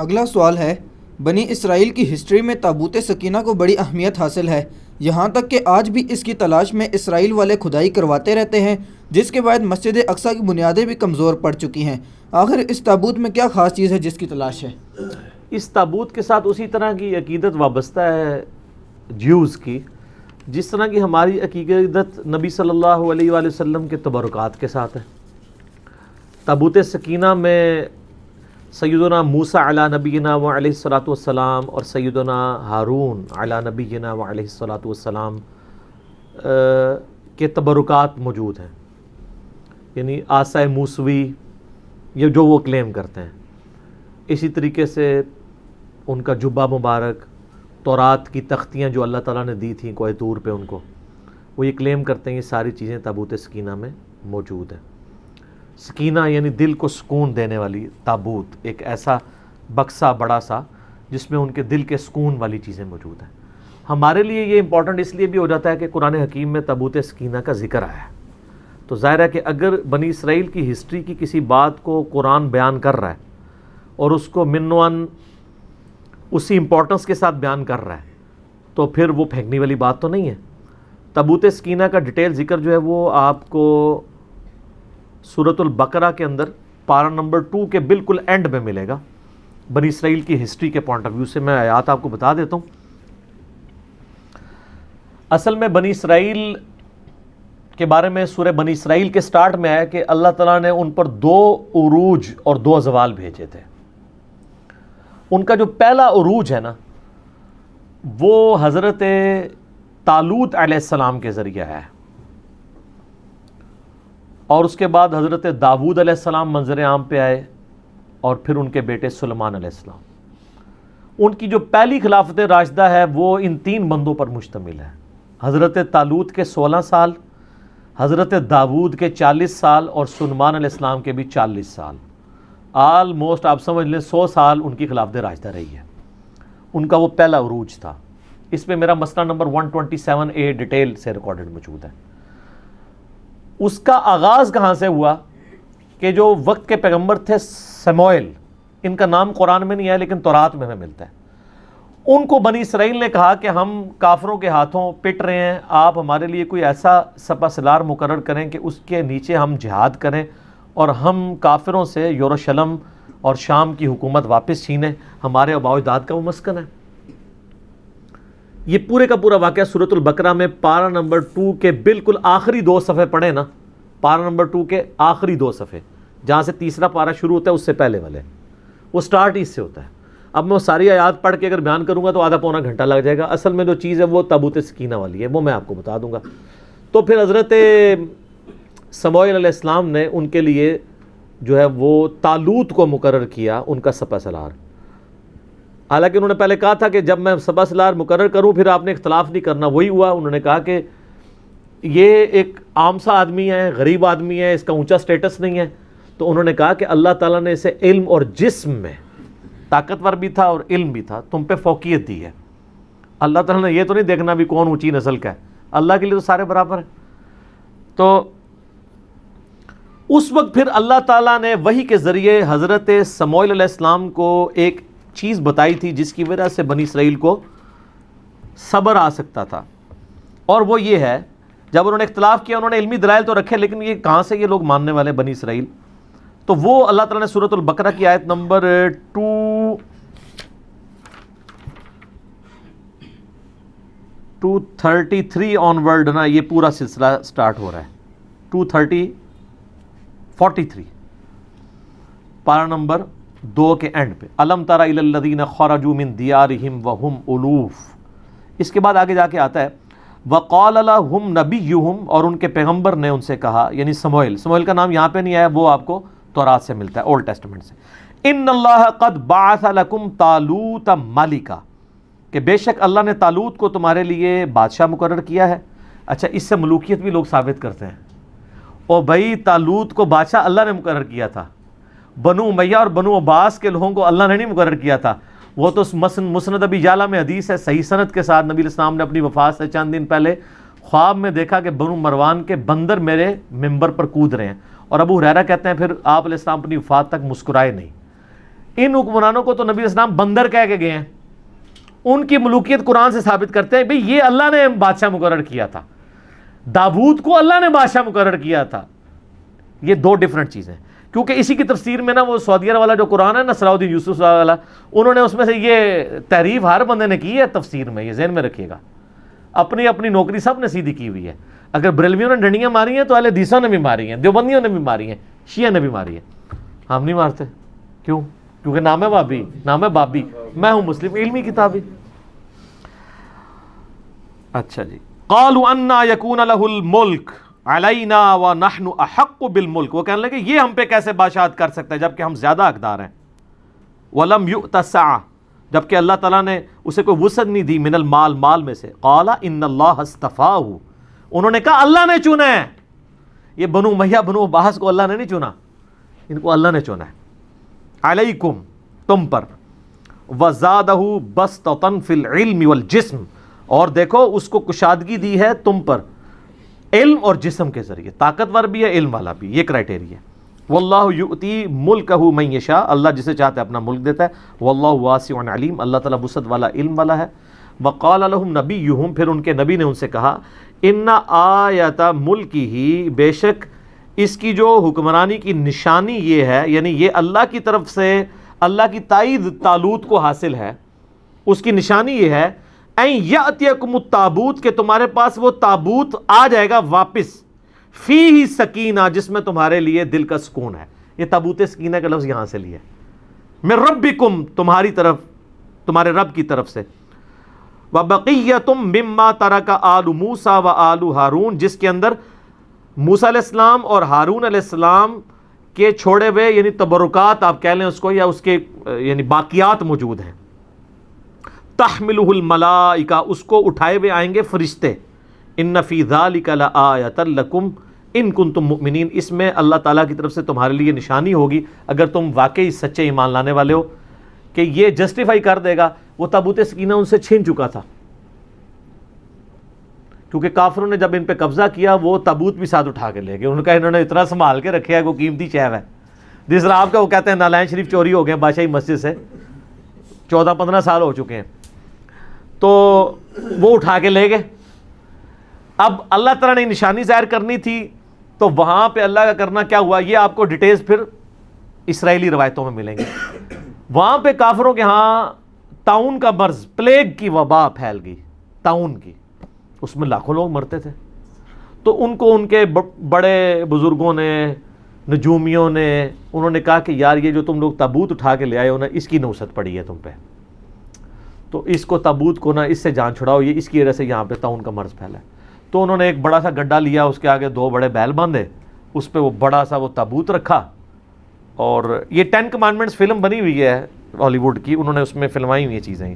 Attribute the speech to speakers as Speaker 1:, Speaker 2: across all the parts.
Speaker 1: اگلا سوال ہے، بنی اسرائیل کی ہسٹری میں تابوت سکینہ کو بڑی اہمیت حاصل ہے، یہاں تک کہ آج بھی اس کی تلاش میں اسرائیل والے کھدائی کرواتے رہتے ہیں، جس کے بعد مسجد اقصیٰ کی بنیادیں بھی کمزور پڑ چکی ہیں۔ آخر اس تابوت میں کیا خاص چیز ہے جس کی تلاش ہے؟
Speaker 2: اس تابوت کے ساتھ اسی طرح کی عقیدت وابستہ ہے جیوز کی، جس طرح کی ہماری عقیدت نبی صلی اللہ علیہ وآلہ وسلم کے تبرکات کے ساتھ ہے۔ تابوت سکینہ میں سیدنا موسیٰ علی نبینا و علیہ الصلاۃ والسلام اور سیدنا ہارون علی نبینا و علیہ الصلاۃ والسلام کے تبرکات موجود ہیں، یعنی عصا موسوی، یہ جو وہ کلیم کرتے ہیں۔ اسی طریقے سے ان کا جبہ مبارک، تورات کی تختیاں جو اللہ تعالیٰ نے دی تھیں کوہ طور پہ ان کو، وہ یہ کلیم کرتے ہیں یہ ساری چیزیں تابوت سکینہ میں موجود ہیں۔ سکینہ یعنی دل کو سکون دینے والی تابوت، ایک ایسا بکسہ بڑا سا جس میں ان کے دل کے سکون والی چیزیں موجود ہیں۔ ہمارے لیے یہ امپورٹنٹ اس لیے بھی ہو جاتا ہے کہ قرآن حکیم میں تابوت سکینہ کا ذکر آیا ہے، تو ظاہر ہے کہ اگر بنی اسرائیل کی ہسٹری کی کسی بات کو قرآن بیان کر رہا ہے اور اس کو منوان اسی امپورٹنس کے ساتھ بیان کر رہا ہے تو پھر وہ پھینکنے والی بات تو نہیں ہے۔ تابوت سکینہ کا ڈیٹیل ذکر جو ہے وہ آپ کو سورۃ البقرہ کے اندر پارہ نمبر 2 کے بالکل اینڈ میں ملے گا۔ بنی اسرائیل کی ہسٹری کے پوائنٹ آف ویو سے میں آیات آپ کو بتا دیتا ہوں۔ اصل میں بنی اسرائیل کے بارے میں سورہ بنی اسرائیل کے سٹارٹ میں ہے کہ اللہ تعالیٰ نے ان پر 2 عروج اور 2 زوال بھیجے تھے۔ ان کا جو پہلا عروج ہے نا وہ حضرت طالوت علیہ السلام کے ذریعے ہے، اور اس کے بعد حضرت داؤد علیہ السلام منظر عام پہ آئے، اور پھر ان کے بیٹے سلیمان علیہ السلام۔ ان کی جو پہلی خلافت راشدہ ہے وہ ان 3 بندوں پر مشتمل ہے، حضرت طالوت کے 16 سال، حضرت داؤد کے 40 سال اور سلیمان علیہ السلام کے بھی 40 سال۔ آلموسٹ آپ سمجھ لیں 100 سال ان کی خلافت راشدہ رہی ہے۔ ان کا وہ پہلا عروج تھا۔ اس میں میرا مسئلہ نمبر 127A ڈیٹیل سے ریکارڈڈ موجود ہے۔ اس کا آغاز کہاں سے ہوا کہ جو وقت کے پیغمبر تھے سموئیل، ان کا نام قرآن میں نہیں ہے لیکن تورات میں ہمیں ملتا ہے۔ ان کو بنی اسرائیل نے کہا کہ ہم کافروں کے ہاتھوں پٹ رہے ہیں، آپ ہمارے لیے کوئی ایسا سپہ سالار مقرر کریں کہ اس کے نیچے ہم جہاد کریں اور ہم کافروں سے یروشلم اور شام کی حکومت واپس چھینیں، ہمارے آباء و اجداد کا وہ مسکن ہے۔ یہ پورے کا پورا واقعہ سورۃ البقرہ میں پارہ نمبر 2 کے بالکل آخری 2 صفحے پڑھیں نا، پارہ نمبر 2 کے آخری 2 صفحے، جہاں سے تیسرا پارہ شروع ہوتا ہے اس سے پہلے والے، وہ سٹارٹ اس سے ہوتا ہے۔ اب میں وہ ساری آیات پڑھ کے اگر بیان کروں گا تو آدھا پونا گھنٹہ لگ جائے گا۔ اصل میں جو چیز ہے وہ تابوت سکینہ والی ہے، وہ میں آپ کو بتا دوں گا۔ تو پھر حضرت سموئیل علیہ السلام نے ان کے لیے جو ہے وہ طالوت کو مقرر کیا ان کا سپہ سالار۔ حالانکہ انہوں نے پہلے کہا تھا کہ جب میں سپہ سالار مقرر کروں پھر آپ نے اختلاف نہیں کرنا، وہی ہوا۔ انہوں نے کہا کہ یہ ایک عام سا آدمی ہے، غریب آدمی ہے، اس کا اونچا سٹیٹس نہیں ہے، تو انہوں نے کہا کہ اللہ تعالیٰ نے اسے علم اور جسم میں طاقتور بھی تھا اور علم بھی تھا، تم پہ فوقیت دی ہے۔ اللہ تعالیٰ نے یہ تو نہیں دیکھنا بھی کون اونچی نسل کا ہے، اللہ کے لیے تو سارے برابر ہیں۔ تو اس وقت پھر اللہ تعالیٰ نے وحی کے ذریعے حضرت سموئیل علیہ السلام کو ایک چیز بتائی تھی جس کی وجہ سے بنی اسرائیل کو صبر آ سکتا تھا، اور وہ یہ ہے جب انہوں نے اختلاف کیا، انہوں نے علمی دلائل تو رکھے لیکن یہ کہاں سے یہ لوگ ماننے والے بنی اسرائیل، تو وہ اللہ تعالیٰ نے سورۃ البقرہ کی آیت نمبر 233 آن ورڈ نا، یہ پورا سلسلہ سٹارٹ ہو رہا ہے 43 پارہ نمبر 2 کے اینڈ پہ، الم تر الی الذین خرجوا من دیارہم وہم الوف۔ اس کے بعد آگے جا کے آتا ہے وقال لهم نبیہم، اور ان کے پیغمبر نے ان سے کہا، یعنی سموئیل کا نام یہاں پہ نہیں آیا، وہ آپ کو تورات سے ملتا ہے، اولڈ ٹیسٹمنٹ سے۔ ان اللہ قد بعث لکم طالوت ملکا، کہ بے شک اللہ نے طالوت کو تمہارے لیے بادشاہ مقرر کیا ہے۔ اچھا، اس سے ملوکیت بھی لوگ ثابت کرتے ہیں، اور بھائی طالوت کو بادشاہ اللہ نے مقرر کیا تھا، بنو امیہ اور بنو عباس کے لوگوں کو اللہ نے نہیں مقرر کیا تھا۔ وہ تو مسند ابی یعلا میں حدیث ہے صحیح سند کے ساتھ، نبی علیہ السلام نے اپنی وفات سے چند دن پہلے خواب میں دیکھا کہ بنو مروان کے بندر میرے ممبر پر کود رہے ہیں، اور ابو ہریرہ کہتے ہیں پھر آپ علیہ السلام اپنی وفات تک مسکرائے نہیں۔ ان حکمرانوں کو تو نبی اسلام بندر کہہ کے گئے ہیں. ان کی ملوکیت قرآن سے ثابت کرتے ہیں بھئی یہ اللہ نے بادشاہ مقرر کیا تھا, داؤد کو اللہ نے بادشاہ مقرر کیا تھا. یہ دو ڈیفرنٹ چیزیں. کیونکہ اسی کی تفسیر میں نا وہ سعودیہ والا جو قرآن ہے نا, صلاح الدین یوسف والا, انہوں نے اس میں سے یہ تحریف ہر بندے نے کی ہے تفسیر میں, یہ ذہن میں رکھیے گا. اپنی اپنی نوکری سب نے سیدھی کی ہوئی ہے. اگر بریلویوں نے ڈنڈیاں ماری ہیں تو اہل حدیثوں نے بھی ماری ہیں, دیوبندیوں نے بھی ماری ہیں, شیعہ نے بھی ماری ہیں. ہم نہیں مارتے. کیوں؟ کیونکہ نام ہے بابی, نام ہے بابی, میں ہوں مسلم, علمی کتابی. اچھا جی. قالوا انا یکون لہ الملک علینا ونحن احق بالملک, وہ کہنے لگے یہ ہم پہ کیسے بادشاہت کر سکتا ہے جبکہ ہم زیادہ حقدار ہیں. ولم یؤت السعۃ, جبکہ اللہ تعالیٰ نے اسے کوئی وسعت نہیں دی, من المال, مال میں سے. قال ان اللہ اصطفاہ, انہوں نے کہا اللہ نے چنا ہے. یہ بنو امیہ بنو عباس کو اللہ نے نہیں چنا, ان کو اللہ نے چنا ہے. علیکم, تم پر. وزادہ بسطۃ فی العلم والجسم, اور دیکھو اس کو کشادگی دی ہے تم پر علم اور جسم کے ذریعے, طاقتور بھی ہے علم والا بھی, یہ کرائٹیریا. واللہ یؤتی ملکہ من یشاء, اللہ جسے چاہتا ہے اپنا ملک دیتا ہے. واللہ واسع علیم, اللہ تعالیٰ وسعت والا علم والا ہے. وقال لهم نبیہم, پھر ان کے نبی نے ان سے کہا, ان آیت ملکہ, بے شک اس کی جو حکمرانی کی نشانی یہ ہے, یعنی یہ اللہ کی طرف سے اللہ کی تائید طالوت کو حاصل ہے, اس کی نشانی یہ ہے این یاتیکم التابوت, کہ تمہارے پاس وہ تابوت آ جائے گا واپس, فیہ سکینہ, جس میں تمہارے لیے دل کا سکون ہے. یہ تابوت سکینہ کا لفظ یہاں سے لیا, من ربکم, تمہاری طرف, تمہارے رب کی طرف سے. وبقیۃ مما ترک آل موسیٰ و آل ہارون, جس کے اندر موسیٰ علیہ السلام اور ہارون علیہ السلام کے چھوڑے ہوئے یعنی تبرکات آپ کہہ لیں اس کو, یا اس کے یعنی باقیات موجود ہیں. تحملہ الملائکہ, اس کو اٹھائے ہوئے آئیں گے فرشتے. ان فی ذلک لآیۃ لکم ان کنتم مؤمنین, اس میں اللہ تعالیٰ کی طرف سے تمہارے لیے نشانی ہوگی اگر تم واقعی سچے ایمان لانے والے ہو. کہ یہ جسٹیفائی کر دے گا, وہ تابوت سکینہ ان سے چھین چکا تھا, کیونکہ کافروں نے جب ان پہ قبضہ کیا وہ تابوت بھی ساتھ اٹھا کے لے گئے. ان کا انہوں نے اتنا سنبھال کے رکھا ہے, کوئی قیمتی چیز ہے. جس طرح آپ کا وہ کہتے ہیں نالائن شریف چوری ہو گئے بادشاہی مسجد سے, 14-15 سال ہو چکے ہیں, تو وہ اٹھا کے لے گئے. اب اللہ تعالیٰ نے نشانی ظاہر کرنی تھی, تو وہاں پہ اللہ کا کرنا کیا ہوا, یہ آپ کو ڈیٹیلز پھر اسرائیلی روایتوں میں ملیں گے. وہاں پہ کافروں کے ہاں طاعون کا مرض, پلیگ کی وبا پھیل گئی, طاعون کی, اس میں لاکھوں لوگ مرتے تھے. تو ان کو ان کے بڑے بزرگوں نے, نجومیوں نے, انہوں نے کہا کہ یار یہ جو تم لوگ تابوت اٹھا کے لے آئے ہو نا, اس کی نوست پڑی ہے تم پہ, تو اس کو تابوت کو نا اس سے جان چھڑاؤ, یہ اس کی وجہ سے یہاں پہ طاعون کا مرض پھیلا ہے. تو انہوں نے ایک بڑا سا گڈھا لیا, اس کے آگے 2 بڑے بیل باندھے, اس پہ وہ بڑا سا وہ تابوت رکھا. اور یہ 10 کمانڈمنٹس فلم بنی ہوئی ہے ہالی ووڈ کی, انہوں نے اس میں فلمائی ہوئی چیزیں,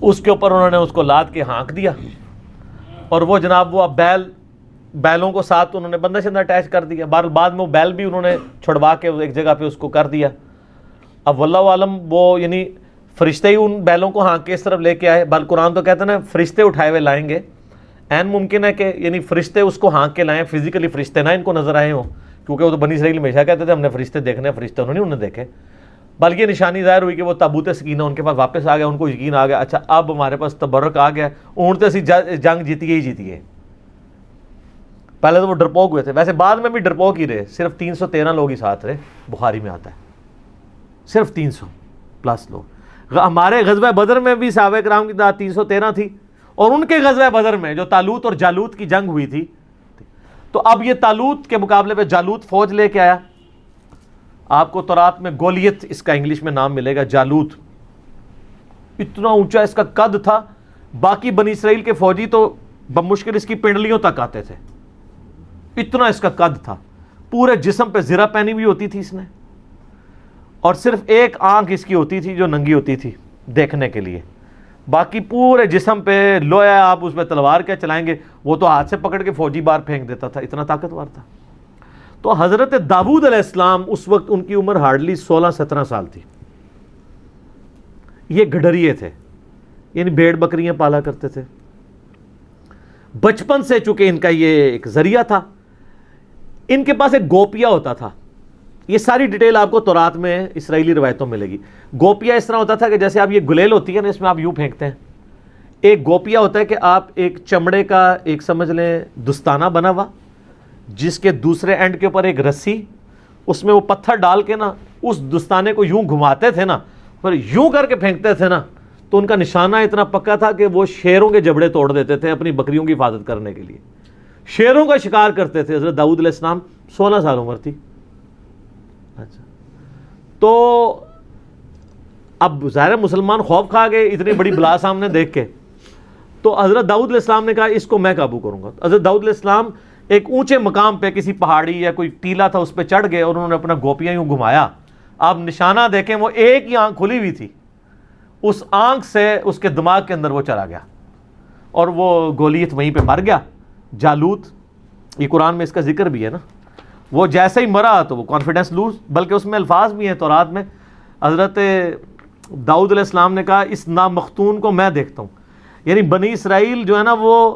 Speaker 2: اس کے اوپر انہوں نے اس کو لاد کے ہانک دیا. اور وہ جناب وہ اب بیلوں کو ساتھ انہوں نے بندہ شندہ اٹیچ کر دیا. بعد میں وہ بیل بھی انہوں نے چھڑوا کے ایک جگہ پہ اس کو کر دیا. اب واللہ عالم وہ یعنی فرشتے ہی ان بیلوں کو ہانک کے اس طرف لے کے آئے. بل قرآن تو کہتے ہیں نا فرشتے اٹھائے ہوئے لائیں گے, این ممکن ہے کہ یعنی فرشتے اس کو ہانک کے لائیں, فزیکلی فرشتے نہ ان کو نظر آئے ہوں, کیونکہ وہ تو بنی اسرائیل ہمیشہ کہتے تھے ہم نے فرشتے دیکھنے, فرشتے انہوں نے انہیں دیکھے. بلکہ نشانی ظاہر ہوئی کہ وہ تابوت سکینہ ان کے پاس واپس آ گیا, ان کو یقین آ گیا اچھا اب ہمارے پاس تبرک آ گیا, اونٹتے اسی جنگ جیتیے ہی جیتیے. پہلے تو وہ ڈرپوک ہوئے تھے, ویسے بعد میں بھی ڈرپوک ہی رہے, صرف 313 لوگ ہی ساتھ رہے, بخاری میں آتا ہے صرف 300+ لوگ. ہمارے غزوہ بدر میں بھی صحابہ کرام کی تعداد 313 تھی, اور ان کے غزوہ بدر میں جو طالوت اور جالوت کی جنگ ہوئی تھی, تو اب یہ طالوت کے مقابلے پہ جالوت فوج لے کے آیا. آپ کو تورات میں گولیت اس کا انگلش میں نام ملے گا, جالوت. اتنا اونچا اس کا قد تھا, باقی بنی اسرائیل کے فوجی تو بمشکل اس کی پنڈلیوں تک آتے تھے, اتنا اس کا قد تھا. پورے جسم پہ زرہ پہنی ہوئی ہوتی تھی اس نے, اور صرف ایک آنکھ اس کی ہوتی تھی جو ننگی ہوتی تھی دیکھنے کے لیے, باقی پورے جسم پہ لویا. آپ اس پہ تلوار کیا چلائیں گے, وہ تو ہاتھ سے پکڑ کے فوجی بار پھینک دیتا تھا, اتنا طاقتور تھا. تو حضرت داؤد علیہ السلام اس وقت ان کی عمر ہارڈلی 16-17 سال تھی. یہ گڈریے تھے, یعنی بھیڑ بکریاں پالا کرتے تھے. بچپن سے چونکہ ان کا یہ ایک ذریعہ تھا, ان کے پاس ایک گوپیا ہوتا تھا, یہ ساری ڈیٹیل آپ کو تورات میں اسرائیلی روایتوں میں ملے گی. گوپیا اس طرح ہوتا تھا کہ جیسے آپ یہ گلیل ہوتی ہے نا، اس میں آپ یوں پھینکتے ہیں. ایک گوپیا ہوتا ہے کہ آپ ایک چمڑے کا ایک سمجھ لیں دستانہ بنا ہوا، جس کے دوسرے اینڈ کے اوپر ایک رسی، اس میں وہ پتھر ڈال کے نا اس دستانے کو یوں گھماتے تھے نا، پھر یوں کر کے پھینکتے تھے نا، تو ان کا نشانہ اتنا پکا تھا کہ وہ شیروں کے جبڑے توڑ دیتے تھے اپنی بکریوں کی حفاظت کرنے کے لیے. شیروں کا شکار کرتے تھے. حضرت داؤد علیہ السلام 16 سال عمر تھی. اچھا، تو اب ظاہر مسلمان خوف کھا گئے اتنی بڑی بلا سامنے دیکھ کے. تو حضرت داؤد علیہ السلام نے کہا اس کو میں قابو کروں گا. حضرت داؤد علیہ السلام ایک اونچے مقام پہ کسی پہاڑی یا کوئی ٹیلا تھا اس پہ چڑھ گئے اور انہوں نے اپنا گوپیاں یوں گھمایا. آپ نشانہ دیکھیں وہ ایک ہی آنکھ کھلی ہوئی تھی، اس آنکھ سے اس کے دماغ کے اندر وہ چلا گیا اور وہ گولیت وہیں پہ مر گیا. جالوت، یہ قرآن میں اس کا ذکر بھی ہے نا، وہ جیسے ہی مرا تو وہ کانفیڈنس لوز، بلکہ اس میں الفاظ بھی ہیں تورات میں. حضرت داؤد علیہ السلام نے کہا اس نامختون کو میں دیکھتا ہوں. یعنی بنی اسرائیل جو ہے نا، وہ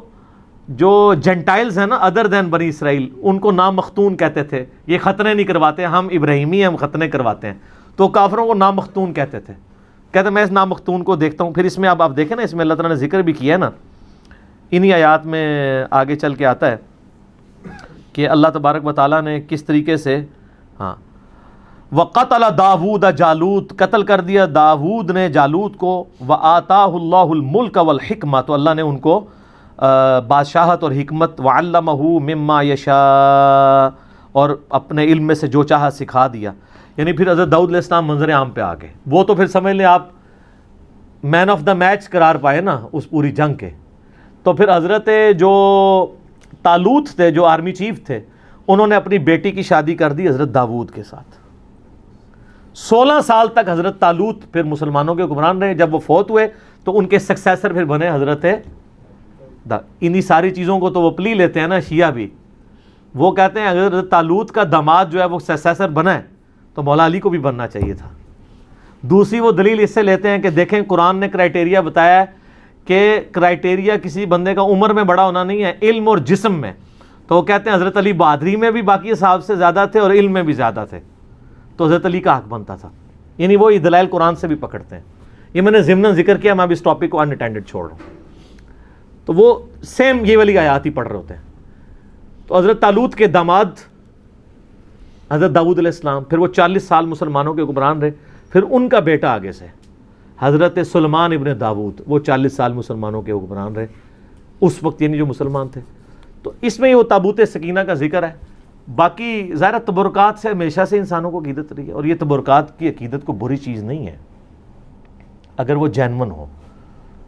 Speaker 2: جو جنٹائلز ہیں نا ادر دین بنی اسرائیل، ان کو نامختون کہتے تھے. یہ ختنے نہیں کرواتے، ہم ابراہیمی ہم ختنے کرواتے ہیں. تو کافروں کو نامختون کہتے تھے. کہتے میں اس نامختون کو دیکھتا ہوں. پھر اس میں اب آپ دیکھیں نا، اس میں اللہ تعالیٰ نے ذکر بھی کیا ہے نا، انہی آیات میں آگے چل کے آتا ہے کہ اللہ تبارک و تعالیٰ نے کس طریقے سے وَقَتَلَ دَاوُودَ جالوت، قتل کر دیا داود نے جالوت کو. وَآتَاهُ اللَّهُ الْمُلْكَ وَالْحِكْمَةَ، تو اللہ نے ان کو بادشاہت اور حکمت. وَعَلَّمَهُ مِمَّا يَشَاءُ، اور اپنے علم میں سے جو چاہا سکھا دیا. یعنی پھر حضرت داؤد علیہ السلام منظر عام پہ آ گئے. وہ تو پھر سمجھ لیں آپ مین آف دا میچ قرار پائے نا اس پوری جنگ کے. تو پھر حضرت جو طالوت تھے، جو آرمی چیف تھے، انہوں نے اپنی بیٹی کی شادی کر دی حضرت داود کے ساتھ. 16 سال تک حضرت طالوت پھر مسلمانوں کے حکمران رہے. جب وہ فوت ہوئے تو ان کے سکسیسر پھر بنے حضرت انہی ساری چیزوں کو تو وہ پلی لیتے ہیں نا شیعہ بھی. وہ کہتے ہیں اگر حضرت طالوت کا داماد جو ہے وہ سکسیسر بنا ہے تو مولا علی کو بھی بننا چاہیے تھا. دوسری وہ دلیل اس سے لیتے ہیں کہ دیکھیں قرآن نے کرائٹیریا بتایا ہے کہ کرائٹیریا کسی بندے کا عمر میں بڑا ہونا نہیں ہے، علم اور جسم میں. تو وہ کہتے ہیں حضرت علی بہادری میں بھی باقی صحابہ سے زیادہ تھے اور علم میں بھی زیادہ تھے، تو حضرت علی کا حق بنتا تھا. یعنی وہ دلائل قرآن سے بھی پکڑتے ہیں. یہ میں نے ضمناً ذکر کیا، میں اب اس ٹاپک کو اناٹینڈڈ چھوڑ رہا ہوں. تو وہ سیم یہ والی آیات ہی پڑھ رہے ہوتے ہیں. تو حضرت طالوت کے داماد حضرت داؤد علیہ السلام، پھر وہ 40 سال مسلمانوں کے حکمران رہے. پھر ان کا بیٹا آگے سے حضرت سلیمان ابن داود، وہ 40 سال مسلمانوں کے حکمران رہے اس وقت، یعنی جو مسلمان تھے. تو اس میں وہ تابوت سکینہ کا ذکر ہے. باقی ظاہر تبرکات سے ہمیشہ سے انسانوں کو عقیدت رہی ہے، اور یہ تبرکات کی عقیدت کو بری چیز نہیں ہے اگر وہ جینون ہو.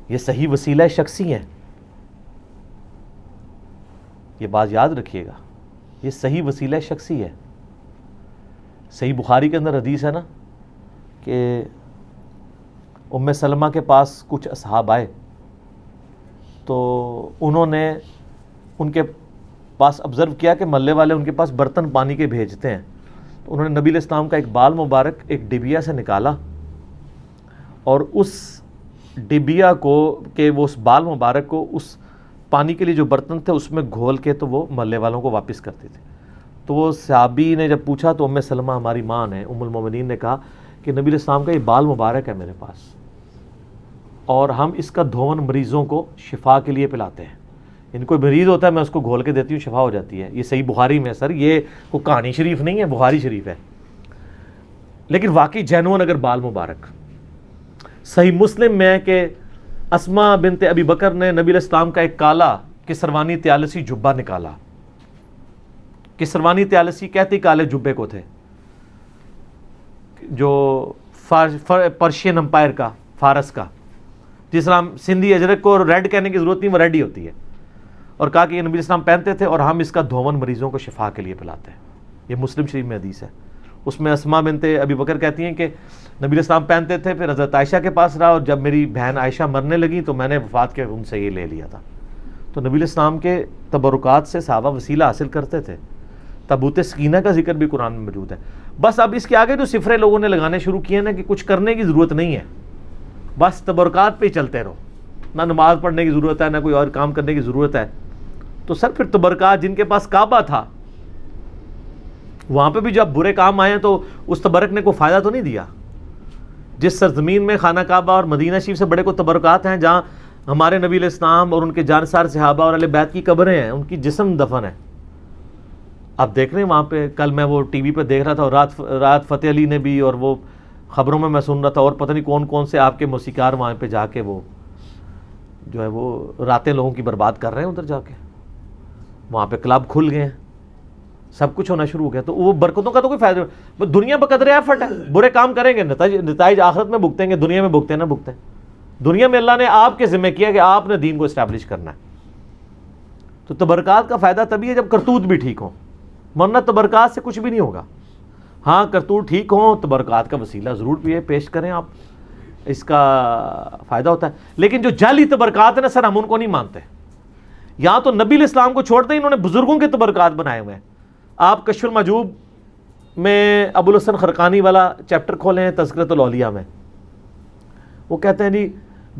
Speaker 2: یہ صحیح وسیلہ شخصی ہے، یہ بات یاد رکھیے گا، یہ صحیح وسیلہ شخصی ہے. صحیح بخاری کے اندر حدیث ہے نا کہ ام سلمہ کے پاس کچھ اصحاب آئے تو انہوں نے ان کے پاس آبزرو کیا کہ محلے والے ان کے پاس برتن پانی کے بھیجتے ہیں. تو انہوں نے نبی علیہ السلام کا ایک بال مبارک ایک ڈبیا سے نکالا اور اس ڈبیا کو کہ وہ اس بال مبارک کو اس پانی کے لیے جو برتن تھے اس میں گھول کے تو وہ محلے والوں کو واپس کرتے تھے. تو وہ صحابی نے جب پوچھا تو ام سلمہ ہماری ماں نے، ام المومنین نے کہا کہ نبی علیہ السلام کا یہ بال مبارک ہے میرے پاس، اور ہم اس کا دھون مریضوں کو شفا کے لیے پلاتے ہیں. ان کوئی مریض ہوتا ہے میں اس کو گھول کے دیتی ہوں، شفا ہو جاتی ہے. یہ صحیح بخاری میں ہے سر، یہ کوئی کہانی شریف نہیں ہے، بخاری شریف ہے. لیکن واقعی جینون اگر بال مبارک. صحیح مسلم میں ہے کہ اسماء بنت ابی بکر نے نبی علیہ السلام کا ایک کالا کسروانی طیالسی جبہ نکالا. کسروانی طیالسی کہتی کالے جبے کو تھے، جو پرشین امپائر کا، فارس کا، جس طرح سندھی اجرک کو ریڈ کہنے کی ضرورت نہیں، وہ ریڈ ہی ہوتی ہے. اور کہا کہ یہ نبی علیہ السلام پہنتے تھے اور ہم اس کا دھون مریضوں کو شفا کے لیے پلاتے ہیں. یہ مسلم شریف میں حدیث ہے. اس میں اسماء بنت ابی بکر کہتی ہیں کہ نبی علیہ السلام پہنتے تھے، پھر حضرت عائشہ کے پاس رہا، اور جب میری بہن عائشہ مرنے لگی تو میں نے وفات کے ان سے یہ لے لیا تھا. تو نبی علیہ السلام کے تبرکات سے صحابہ وسیلہ حاصل کرتے تھے. تابوت سکینہ کا ذکر بھی قرآن میں موجود ہے. بس اب اس کے آگے جو صفرے لوگوں نے لگانے شروع کیے نا کہ کچھ کرنے کی ضرورت نہیں ہے، بس تبرکات پہ ہی چلتے رہو، نہ نماز پڑھنے کی ضرورت ہے، نہ کوئی اور کام کرنے کی ضرورت ہے. تو سر پھر تبرکات جن کے پاس کعبہ تھا وہاں پہ بھی جب برے کام آئے ہیں تو اس تبرک نے کوئی فائدہ تو نہیں دیا. جس سرزمین میں خانہ کعبہ اور مدینہ شریف سے بڑے کو تبرکات ہیں, جہاں ہمارے نبی علیہ السلام اور ان کے جانسار صحابہ اور اہل بیت کی قبریں ہیں, ان کی جسم دفن ہے. آپ دیکھ رہے ہیں وہاں پہ, کل میں وہ ٹی وی پہ دیکھ رہا تھا, اور رات فتح علی نے بھی, اور وہ خبروں میں سن رہا تھا, اور پتہ نہیں کون کون سے آپ کے موسیقار وہاں پہ جا کے وہ جو ہے وہ راتیں لوگوں کی برباد کر رہے ہیں ادھر جا کے. وہاں پہ کلب کھل گئے ہیں, سب کچھ ہونا شروع ہو گیا. تو وہ برکتوں کا تو کوئی فائدہ نہیں, دنیا بقدر ایفرٹ ہے. برے کام کریں گے, نتائج آخرت میں بھگتیں گے, دنیا میں بھگتے نہ بھگتے. دنیا میں اللہ نے آپ کے ذمہ کیا کہ آپ نے دین کو اسٹیبلش کرنا ہے. تو تبرکات کا فائدہ تبھی ہے جب کرتوت بھی ٹھیک ہوں, ورنہ تبرکات سے کچھ بھی نہیں ہوگا. ہاں کرتوت ٹھیک ہوں, تبرکات کا وسیلہ ضرور پیش کریں آپ, اس کا فائدہ ہوتا ہے. لیکن جو جعلی تبرکات ہیں نا سر, ہم ان کو نہیں مانتے. یہاں تو نبی علیہ السلام کو چھوڑتے ہی انہوں نے بزرگوں کے تبرکات بنائے ہوئے ہیں. آپ کشف المحجوب میں ابو الحسن خرقانی والا چیپٹر کھولیں ہیں تذکرۃ الاولیاء میں, وہ کہتے ہیں جی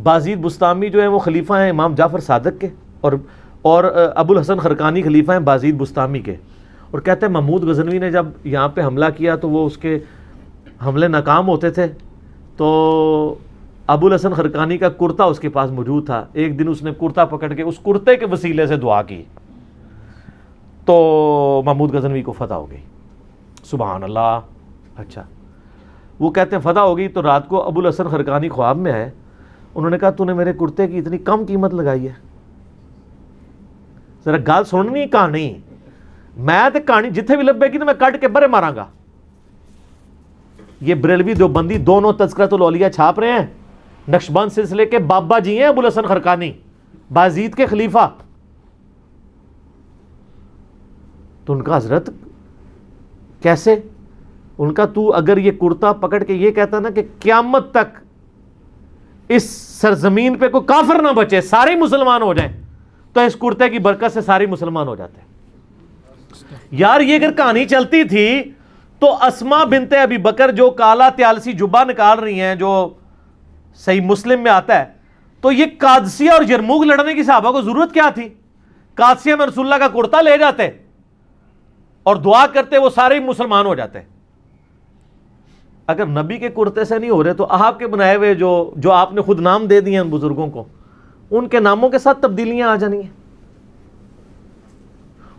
Speaker 2: بازید بستامی جو ہے وہ خلیفہ ہیں امام جعفر صادق کے, اور ابو الحسن خرقانی خلیفہ ہیں بازید بستامی کے. اور کہتے ہیں محمود غزنوی نے جب یہاں پہ حملہ کیا تو وہ اس کے حملے ناکام ہوتے تھے, تو ابو الحسن خرقانی کا کرتا اس کے پاس موجود تھا. ایک دن اس نے کرتا پکڑ کے اس کرتے کے وسیلے سے دعا کی تو محمود غزنوی کو فتح ہو گئی. سبحان اللہ. اچھا, وہ کہتے ہیں فتح ہو گئی تو رات کو ابو الحسن خرقانی خواب میں آئے. انہوں نے کہا تو نے میرے کرتے کی اتنی کم قیمت لگائی ہے, ذرا گال سننی کہانی, میں تے کہانی جتھے بھی لبے گی تو میں کٹ کے برے ماراں گا. یہ بریلوی دیوبندی دونوں تذکرۃ الاولیاء چھاپ رہے ہیں, نقشبند سلسلے کے بابا جی ہیں ابو الحسن خرقانی, بازید کے خلیفہ. تو ان کا حضرت کیسے, ان کا تو اگر یہ کرتا پکڑ کے یہ کہتا نا کہ قیامت تک اس سرزمین پہ کوئی کافر نہ بچے, سارے مسلمان ہو جائیں, تو اس کرتے کی برکت سے سارے مسلمان ہو جاتے ہیں. یار یہ اگر کہانی چلتی تھی تو اسما بنت ابی بکر جو کالا تیالسی جبہ نکال رہی ہیں جو صحیح مسلم میں آتا ہے, تو یہ قادسیہ اور یرموک لڑنے کی صحابہ کو ضرورت کیا تھی؟ قادسیہ میں رسول اللہ کا کرتا لے جاتے اور دعا کرتے, وہ سارے مسلمان ہو جاتے. اگر نبی کے کرتے سے نہیں ہو رہے تو آپ کے بنائے ہوئے جو آپ نے خود نام دے دیے ان بزرگوں کو, ان کے ناموں کے ساتھ تبدیلیاں آ جانی ہیں.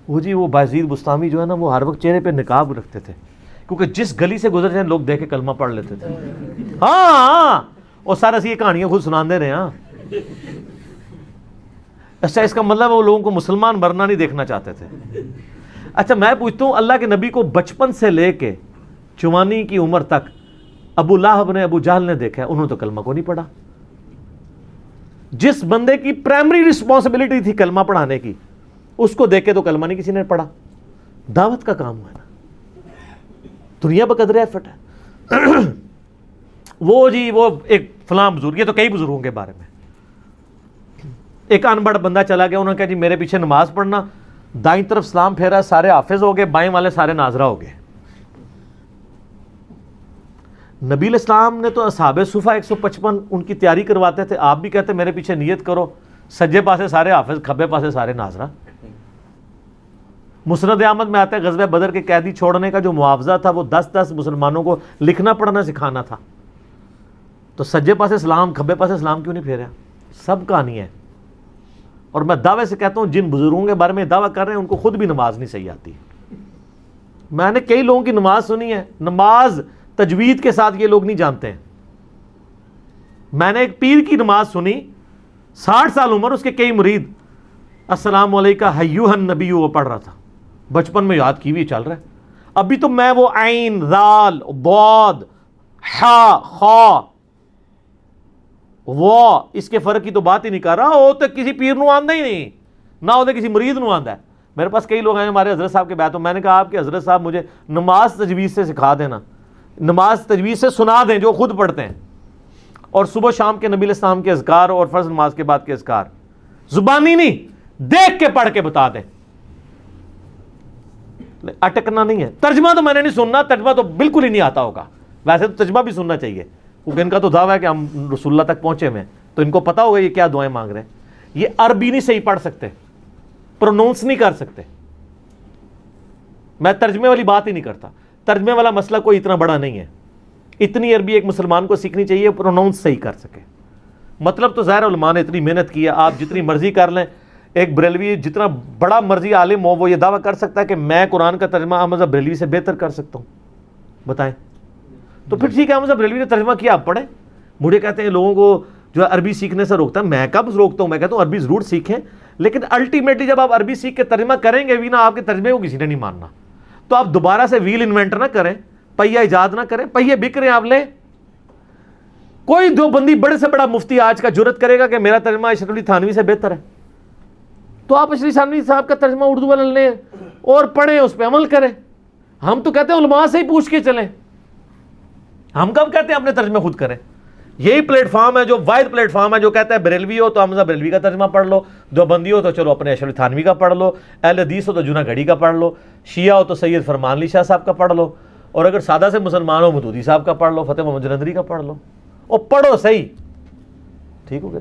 Speaker 2: وہ جی وہ بازید بستامی جو ہے نا وہ ہر وقت چہرے پہ نقاب رکھتے تھے, کیونکہ جس گلی سے گزر جائیں لوگ دیکھ کے کلمہ پڑھ لیتے تھے. ہاں, اور سارا سی یہ کہانیاں خود سنان دے رہے ہیں. ہاں اچھا, اس کا مطلب وہ لوگوں کو مسلمان مرنا نہیں دیکھنا چاہتے تھے. اچھا میں پوچھتا ہوں, اللہ کے نبی کو بچپن سے لے کے جوانی کی عمر تک ابو لہب نے, ابو جہل نے دیکھا ہے, انہوں نے تو کلمہ کو نہیں پڑھا. جس بندے کی پرائمری رسپانسبلٹی تھی کلمہ پڑھانے کی, اس کو دیکھ کے تو کلمہ نہیں کسی نے پڑھا. دعوت کا کام ہے نا, دنیا بقدر ایفٹ ہے. وہ جی وہ ایک فلاں بزرگ, یہ تو کئی بزرگوں کے بارے میں, ایک ان پڑھ بندہ چلا گیا, انہوں نے کہا جی میرے پیچھے نماز پڑھنا, دائیں طرف سلام پھیرا سارے حافظ ہو گئے, بائیں والے سارے ناظرہ ہو گئے. نبی علیہ السلام نے تو اصحاب صفہ 155 ان کی تیاری کرواتے تھے, آپ بھی کہتے میرے پیچھے نیت کرو, سجے پاسے سارے حافظ, کھبے پاسے سارے ناظرہ. مسند احمد میں آتا ہے غزوہ بدر کے قیدی چھوڑنے کا جو معاوضہ تھا وہ 10 مسلمانوں کو لکھنا پڑھنا سکھانا تھا. تو سجے پاسے سلام, کھبے پاسے سلام کیوں نہیں پھیرا؟ سب کہانی ہے. اور میں دعوے سے کہتا ہوں جن بزرگوں کے بارے میں دعویٰ کر رہے ہیں ان کو خود بھی نماز نہیں صحیح آتی. میں نے کئی لوگوں کی نماز سنی ہے, نماز تجوید کے ساتھ یہ لوگ نہیں جانتے ہیں. میں نے ایک پیر کی نماز سنی, 60 سال عمر, اس کے کئی مرید, السلام علیکم ایھا النبی, وہ پڑھ رہا تھا, بچپن میں یاد کی ہوئی چل رہا ہے. ابھی تو میں وہ عین, ذال, ضاد, حا, خا, وہ اس کے فرق کی تو بات ہی نہیں کر رہا. وہ تو کسی پیر نو آندہ ہی نہیں, نہ وہ تو کسی مرید نو آندہ ہے. میرے پاس کئی لوگ ہیں ہمارے حضرت صاحب کے بیعت, تو میں نے کہا آپ کے حضرت صاحب مجھے نماز تجوید سے سکھا دینا, نماز تجوید سے سنا دیں جو خود پڑھتے ہیں, اور صبح شام کے نبی علیہ السلام کے اذکار اور فرض نماز کے بعد کے اذکار زبانی نہیں, دیکھ کے پڑھ کے بتا دیں. اٹکنا نہیں ہے. ترجمہ تو میں نے نہیں سننا, ترجمہ تو بالکل ہی نہیں آتا ہوگا. ویسے تو ترجمہ بھی سننا چاہیے, کیونکہ ان کا تو دعویٰ ہے کہ ہم رسول اللہ تک پہنچے ہوئے ہیں, تو ان کو پتا ہوگا یہ کیا دعائیں مانگ رہے ہیں. یہ عربی نہیں صحیح پڑھ سکتے, پرونونس نہیں کر سکتے. میں ترجمے والی بات ہی نہیں کرتا، ترجمے والا مسئلہ کوئی اتنا بڑا نہیں ہے، اتنی عربی ایک مسلمان کو سیکھنی چاہیے پروناؤنس صحیح کر سکے۔ مطلب تو ظاہر علماء نے اتنی محنت کی ہے، آپ جتنی مرضی کر لیں، ایک بریلوی جتنا بڑا مرضی عالم ہو وہ یہ دعویٰ کر سکتا ہے کہ میں قرآن کا ترجمہ احمد صاحب بریلوی سے بہتر کر سکتا ہوں، بتائیں؟ تو پھر ٹھیک ہے، احمد صاحب بریلوی نے ترجمہ کیا، آپ پڑھیں۔ مجھے کہتے ہیں لوگوں کو جو ہے عربی سیکھنے سے روکتا ہے، میں کب روکتا ہوں؟ میں کہتا ہوں عربی ضرور سیکھیں، لیکن الٹیمیٹلی جب آپ عربی سیکھ کے ترجمہ کریں گے بھی نا، آپ کے ترجمے کو کسی نے نہیں ماننا، تو آپ دوبارہ سے ویل انوینٹ نہ کریں، پہیہ ایجاد نہ کریں، پہیے بک رہے ہیں آپ لیں۔ کوئی دو بندی بڑے سے بڑا مفتی آج کا جرت کرے گا کہ میرا ترجمہ اشرف علی تھانوی سے بہتر ہے، تو آپ اشرف تھانوی صاحب کا ترجمہ اردو والا لیں اور پڑھیں، اس پہ عمل کریں۔ ہم تو کہتے ہیں علماء سے ہی پوچھ کے چلیں، ہم کب کہتے ہیں اپنے ترجمے خود کریں؟ یہی پلیٹ فارم ہے جو واحد پلیٹ فارم ہے جو کہتا ہے بریلوی ہو تو حمزہ بریلوی کا ترجمہ پڑھ لو، دیوبندی ہو تو چلو اپنے اشرف تھانوی کا پڑھ لو، اہل حدیث ہو تو جناح گھڑی کا پڑھ لو، شیعہ ہو تو سید فرمان علی شاہ صاحب کا پڑھ لو، اور اگر سادہ سے مسلمان ہو مودودی صاحب کا پڑھ لو، فتح محمد جلندری کا پڑھ لو، اور پڑھو صحیح، ٹھیک ہو گیا۔